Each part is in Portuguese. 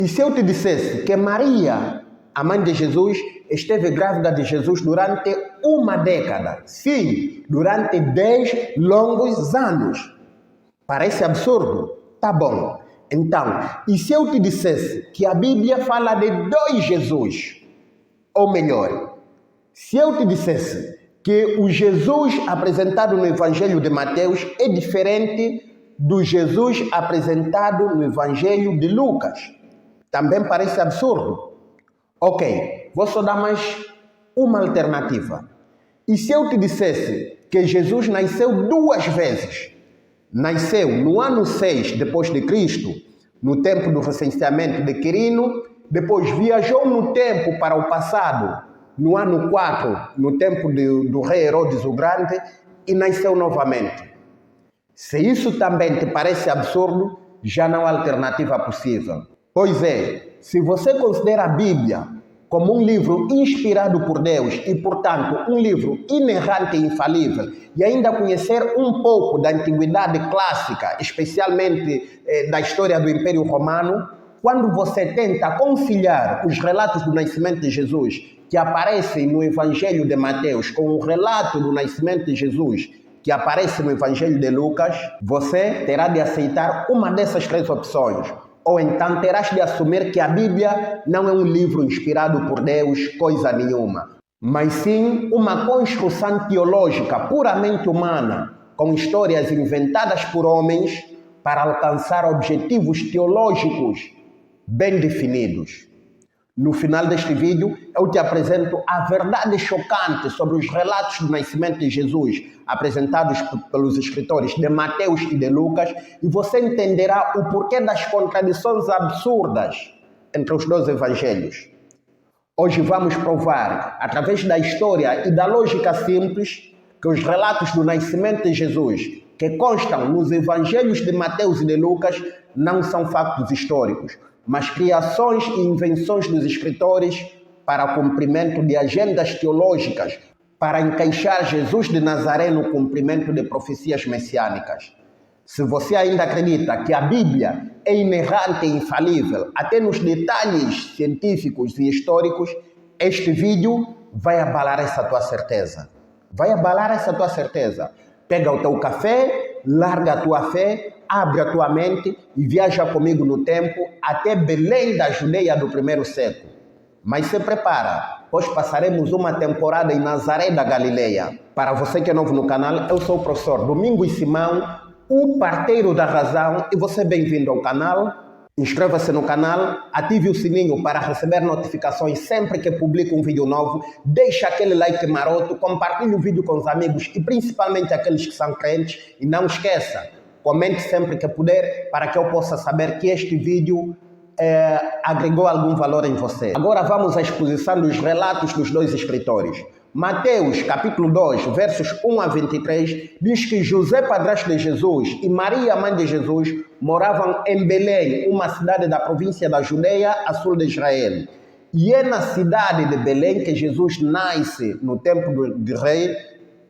E se eu te dissesse que Maria, a mãe de Jesus, esteve grávida de Jesus durante uma década? Sim, durante 10 longos anos. Parece absurdo? Tá bom. Então, e se eu te dissesse que a Bíblia fala de 2 Jesus? Ou melhor, se eu te dissesse que o Jesus apresentado no Evangelho de Mateus é diferente do Jesus apresentado no Evangelho de Lucas? Também parece absurdo? Ok, vou só dar mais uma alternativa. E se eu te dissesse que Jesus nasceu 2 vezes? Nasceu no ano 6 depois de Cristo, no tempo do recenseamento de Quirino, depois viajou no tempo para o passado, no ano 4, no tempo do rei Herodes o Grande, e nasceu novamente. Se isso também te parece absurdo, já não há alternativa possível. Pois é, se você considera a Bíblia como um livro inspirado por Deus e, portanto, um livro inerrante e infalível, e ainda conhecer um pouco da antiguidade clássica, especialmente da história do Império Romano, quando você tenta conciliar os relatos do nascimento de Jesus que aparecem no Evangelho de Mateus com o relato do nascimento de Jesus que aparece no Evangelho de Lucas, você terá de aceitar uma dessas 3 opções. Ou então terás de assumir que a Bíblia não é um livro inspirado por Deus, coisa nenhuma, mas sim uma construção teológica puramente humana, com histórias inventadas por homens para alcançar objetivos teológicos bem definidos. No final deste vídeo, eu te apresento a verdade chocante sobre os relatos do nascimento de Jesus, apresentados pelos escritores de Mateus e de Lucas, e você entenderá o porquê das contradições absurdas entre os 2 evangelhos. Hoje vamos provar, através da história e da lógica simples, que os relatos do nascimento de Jesus, que constam nos evangelhos de Mateus e de Lucas, não são factos históricos, mas criações e invenções dos escritores para cumprimento de agendas teológicas, para encaixar Jesus de Nazaré no cumprimento de profecias messiânicas. Se você ainda acredita que a Bíblia é inerrante e infalível, até nos detalhes científicos e históricos, este vídeo vai abalar essa tua certeza. Vai abalar essa tua certeza. Pega o teu café, larga a tua fé, abre a tua mente e viaja comigo no tempo até Belém da Judeia do 1º século. Mas se prepara, pois passaremos uma temporada em Nazaré da Galileia. Para você que é novo no canal, eu sou o professor Domingos Simão, o parteiro da razão, e você é bem-vindo ao canal. Inscreva-se no canal, ative o sininho para receber notificações sempre que publico um vídeo novo, deixe aquele like maroto, compartilhe o vídeo com os amigos e principalmente aqueles que são crentes, e não esqueça, comente sempre que puder para que eu possa saber que este vídeo agregou algum valor em você. Agora vamos à exposição dos relatos dos 2 escritores. Mateus, capítulo 2, versos 1 a 23, diz que José, padrasto de Jesus, e Maria, mãe de Jesus, moravam em Belém, uma cidade da província da Judeia, a sul de Israel. E é na cidade de Belém que Jesus nasce no tempo do rei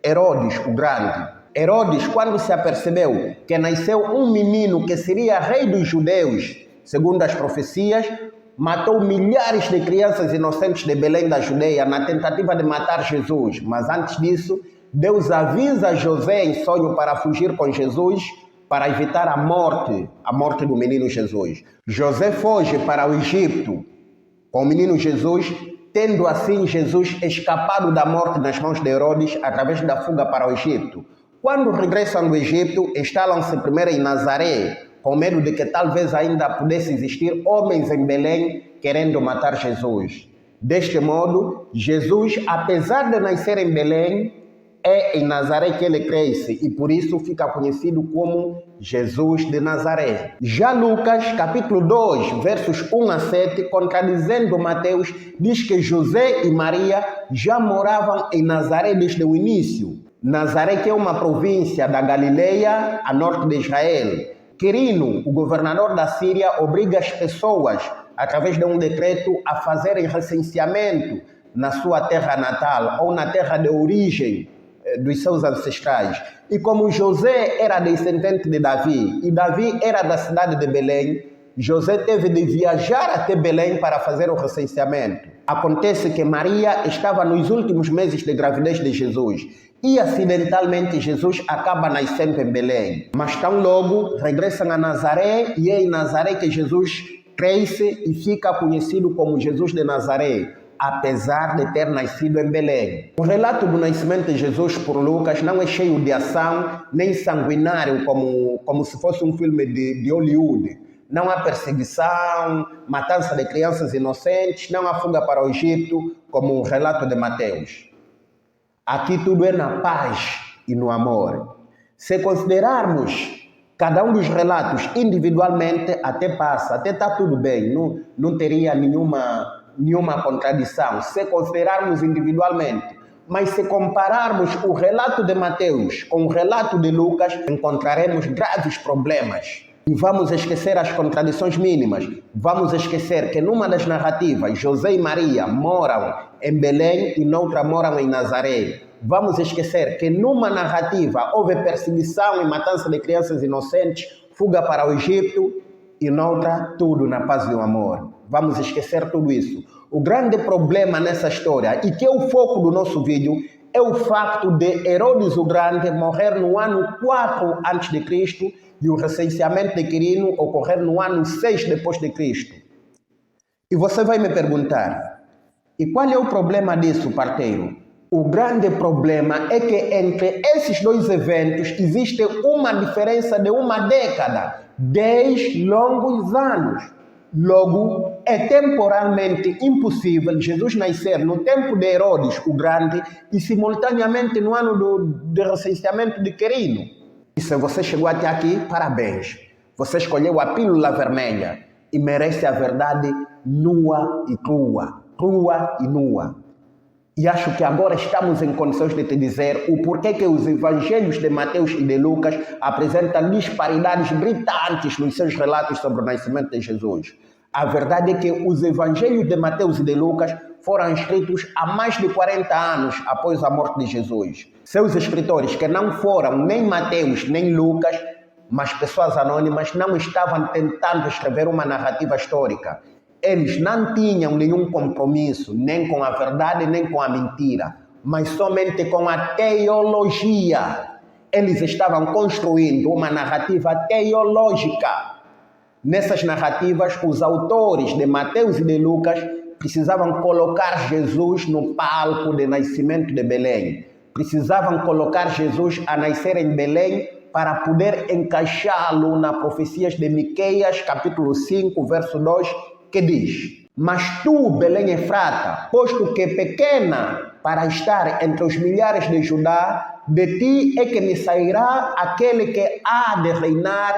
Herodes o Grande. Herodes, quando se apercebeu que nasceu um menino que seria rei dos judeus, segundo as profecias, matou milhares de crianças inocentes de Belém da Judeia na tentativa de matar Jesus. Mas antes disso, Deus avisa José em sonho para fugir com Jesus, para evitar a morte do menino Jesus. José foge para o Egito com o menino Jesus, tendo assim Jesus escapado da morte nas mãos de Herodes através da fuga para o Egito. Quando regressam do Egito, instalam-se primeiro em Nazaré, com medo de que talvez ainda pudesse existir homens em Belém querendo matar Jesus. Deste modo, Jesus, apesar de nascer em Belém, é em Nazaré que ele cresce e por isso fica conhecido como Jesus de Nazaré. Já Lucas, capítulo 2, versos 1 a 7, contradizendo Mateus, diz que José e Maria já moravam em Nazaré desde o início. Nazaré, que é uma província da Galileia, a norte de Israel. Quirino, o governador da Síria, obriga as pessoas, através de um decreto, a fazerem recenseamento na sua terra natal ou na terra de origem dos seus ancestrais. E como José era descendente de Davi e Davi era da cidade de Belém, José teve de viajar até Belém para fazer o recenseamento. Acontece que Maria estava nos últimos meses de gravidez de Jesus e acidentalmente Jesus acaba nascendo em Belém. Mas tão logo regressam a Nazaré e é em Nazaré que Jesus cresce e fica conhecido como Jesus de Nazaré, apesar de ter nascido em Belém. O relato do nascimento de Jesus por Lucas não é cheio de ação nem sanguinário como se fosse um filme de Hollywood. Não há perseguição, matança de crianças inocentes, não há fuga para o Egito, como o relato de Mateus. Aqui tudo é na paz e no amor. Se considerarmos cada um dos relatos individualmente, até passa, até está tudo bem, não teria nenhuma contradição, se considerarmos individualmente. Mas se compararmos o relato de Mateus com o relato de Lucas, encontraremos graves problemas. E vamos esquecer as contradições mínimas. Vamos esquecer que numa das narrativas, José e Maria moram em Belém e noutra moram em Nazaré. Vamos esquecer que numa narrativa houve perseguição e matança de crianças inocentes, fuga para o Egito, e noutra tudo na paz e no amor. Vamos esquecer tudo isso. O grande problema nessa história, e que é o foco do nosso vídeo, é o facto de Herodes o Grande morrer no ano 4 a.C., e o recenseamento de Quirino ocorrer no ano 6 depois de Cristo. E você vai me perguntar, e qual é o problema disso, parteiro? O grande problema é que entre esses dois eventos existe uma diferença de uma década, 10 longos anos. Logo, é temporalmente impossível Jesus nascer no tempo de Herodes o Grande e simultaneamente no ano de recenseamento de Quirino. E se você chegou até aqui, parabéns. Você escolheu a pílula vermelha e merece a verdade nua e crua. Crua e nua. E acho que agora estamos em condições de te dizer o porquê que os evangelhos de Mateus e de Lucas apresentam disparidades gritantes nos seus relatos sobre o nascimento de Jesus. A verdade é que os evangelhos de Mateus e de Lucas foram escritos há mais de 40 anos após a morte de Jesus. Seus escritores, que não foram nem Mateus nem Lucas, mas pessoas anônimas, não estavam tentando escrever uma narrativa histórica. Eles não tinham nenhum compromisso, nem com a verdade, nem com a mentira, mas somente com a teologia. Eles estavam construindo uma narrativa teológica. Nessas narrativas, os autores de Mateus e de Lucas precisavam colocar Jesus no palco de nascimento de Belém. Precisavam colocar Jesus a nascer em Belém para poder encaixá-lo nas profecias de Miqueias, capítulo 5, verso 2, que diz: Mas tu, Belém Efrata, posto que pequena para estar entre os milhares de Judá, de ti é que me sairá aquele que há de reinar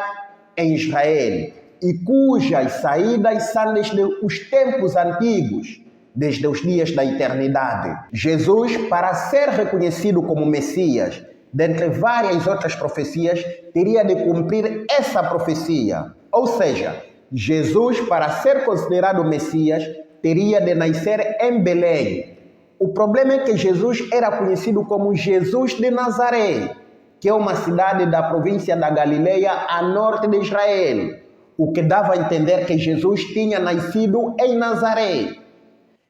em Israel, e cujas saídas são desde os tempos antigos, desde os dias da eternidade. Jesus, para ser reconhecido como Messias, dentre várias outras profecias, teria de cumprir essa profecia. Ou seja, Jesus, para ser considerado Messias, teria de nascer em Belém. O problema é que Jesus era conhecido como Jesus de Nazaré, que é uma cidade da província da Galileia, a norte de Israel, o que dava a entender que Jesus tinha nascido em Nazaré.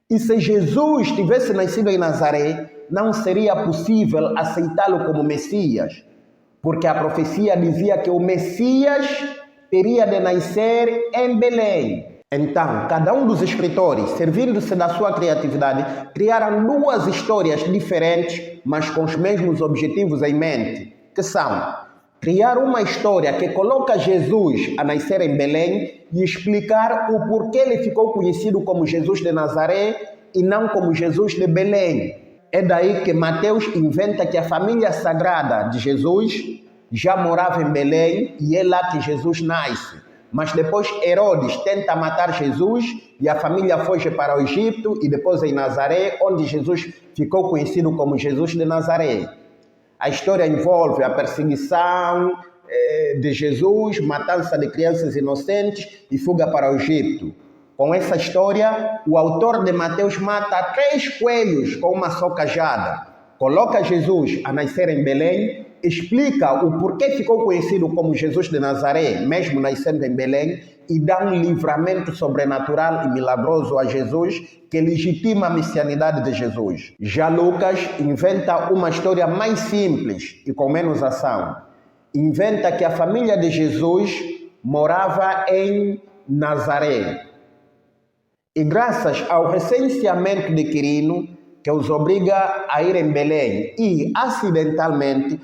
E se Jesus tivesse nascido em Nazaré, não seria possível aceitá-lo como Messias, porque a profecia dizia que o Messias teria de nascer em Belém. Então, cada um dos escritores, servindo-se da sua criatividade, criaram duas histórias diferentes, mas com os mesmos objetivos em mente, que são criar uma história que coloca Jesus a nascer em Belém e explicar o porquê ele ficou conhecido como Jesus de Nazaré e não como Jesus de Belém. É daí que Mateus inventa que a família sagrada de Jesus já morava em Belém e é lá que Jesus nasce. Mas depois Herodes tenta matar Jesus e a família foge para o Egito e depois em Nazaré, onde Jesus ficou conhecido como Jesus de Nazaré. A história envolve a perseguição de Jesus, matança de crianças inocentes e fuga para o Egito. Com essa história, o autor de Mateus mata 3 coelhos com uma só cajada. Coloca Jesus a nascer em Belém, explica o porquê ficou conhecido como Jesus de Nazaré, mesmo nascendo em Belém, e dá um livramento sobrenatural e milagroso a Jesus que legitima a messianidade de Jesus. Já Lucas inventa uma história mais simples e com menos ação. Inventa que a família de Jesus morava em Nazaré. E graças ao recenseamento de Quirino, que os obriga a ir em Belém, e acidentalmente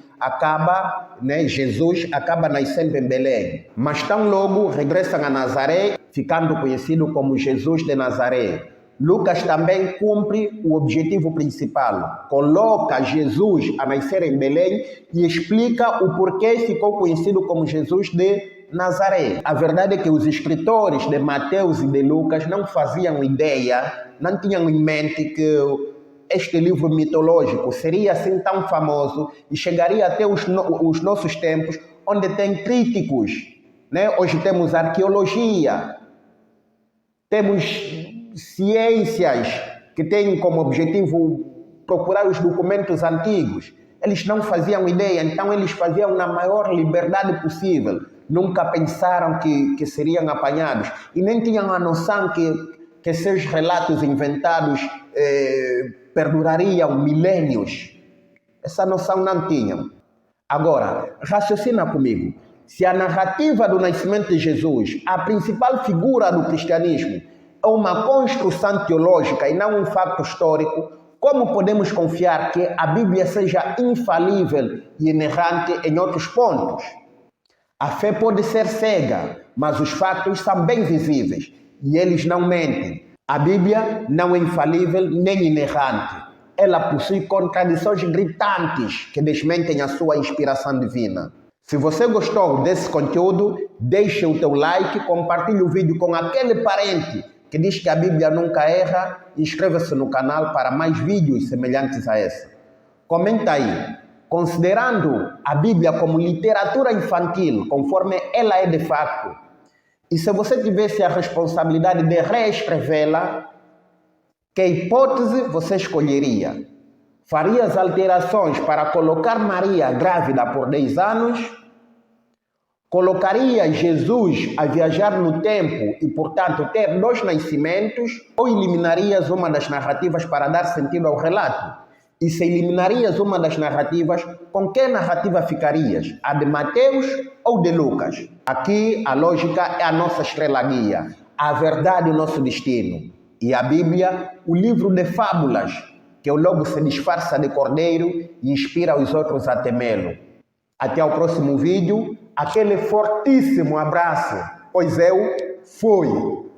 Jesus acaba nascendo em Belém. Mas tão logo regressam a Nazaré, ficando conhecido como Jesus de Nazaré. Lucas também cumpre o objetivo principal, coloca Jesus a nascer em Belém e explica o porquê ficou conhecido como Jesus de Nazaré. A verdade é que os escritores de Mateus e de Lucas não faziam ideia, não tinham em mente que este livro mitológico seria assim tão famoso e chegaria até os nossos tempos, onde tem críticos, né? Hoje temos arqueologia, temos ciências que têm como objetivo procurar os documentos antigos. Eles não faziam ideia, então eles faziam na maior liberdade possível. Nunca pensaram que seriam apanhados e nem tinham a noção que seus relatos inventados perdurariam milênios. Essa noção não tinham. Agora, raciocina comigo. Se a narrativa do nascimento de Jesus, a principal figura do cristianismo, é uma construção teológica e não um fato histórico, como podemos confiar que a Bíblia seja infalível e inerrante em outros pontos? A fé pode ser cega, mas os fatos são bem visíveis e eles não mentem. A Bíblia não é infalível nem inerrante. Ela possui contradições gritantes que desmentem a sua inspiração divina. Se você gostou desse conteúdo, deixe o teu like, compartilhe o vídeo com aquele parente que diz que a Bíblia nunca erra e inscreva-se no canal para mais vídeos semelhantes a esse. Comenta aí, considerando a Bíblia como literatura infantil, conforme ela é de facto, e se você tivesse a responsabilidade de reescrevê-la, que hipótese você escolheria? Faria as alterações para colocar Maria grávida por 10 anos? Colocaria Jesus a viajar no tempo e, portanto, ter 2 nascimentos? Ou eliminarias uma das narrativas para dar sentido ao relato? E se eliminarias uma das narrativas, com que narrativa ficarias? A de Mateus ou de Lucas? Aqui a lógica é a nossa estrela guia, a verdade é o nosso destino. E a Bíblia, o livro de fábulas, que o lobo se disfarça de cordeiro e inspira os outros a temê-lo. Até o próximo vídeo, aquele fortíssimo abraço, pois eu fui.